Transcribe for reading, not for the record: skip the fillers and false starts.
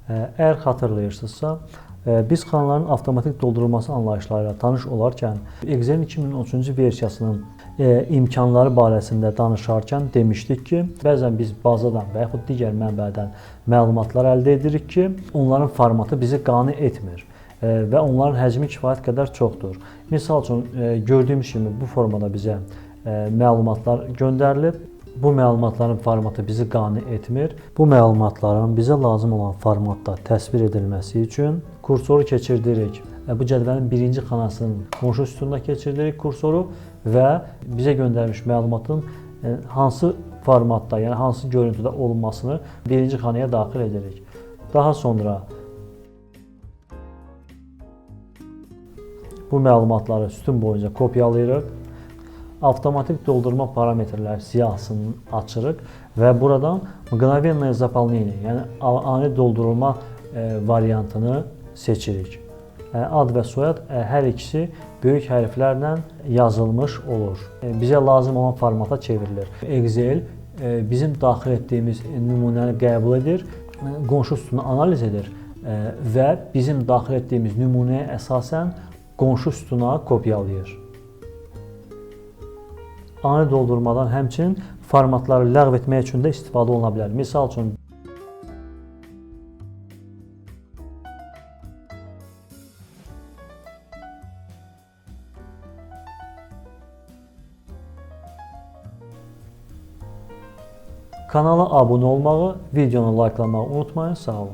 Əgər xatırlayırsınızsa, biz kanalların avtomatik doldurulması anlayışlarıyla tanış olarkən Excel 2013-cü versiyasının imkanları barəsində danışarkən demişdik ki, bəzən biz bazadan və yaxud digər mənbədən məlumatlar əldə edirik ki, onların formatı bizi qane etmir və onların həcmi kifayət qədər çoxdur. Misal üçün, gördüyümüz kimi bu formada bizə məlumatlar göndərilib. Bu məlumatların formatı bizi qane etmir. Bu məlumatların bizə lazım olan formatda təsvir edilməsi üçün kursoru keçirdirik. Bu cədvəlin birinci xanasının qonşu sütununa keçirdirik kursoru və bizə göndərilmiş məlumatın hansı formatda, yəni hansı görüntüdə olmasını birinci xanaya daxil edirik. Daha sonra bu məlumatları sütun boyunca kopyalayırıq. Avtomatik doldurma parametrləri siyahısını açırıq və buradan mqnavenное заполнение, yəni ani doldurulma variantını seçirik. Ad və soyad hər ikisi böyük hərflərlə yazılmış olur. Bizə lazım olan formata çevrilir. Excel bizim daxil etdiyimiz nümunəni qəbul edir, qonşu sütunu analiz edir və bizim daxil etdiyimiz nümunəyə əsasən qonşu sütuna kopyalayır. Ani doldurmadan həmçinin formatları ləğv etmək üçün də istifadə oluna bilər. Misal üçün, kanala abunə olmağı, videonu layıqlamağı unutmayın. Sağ olun.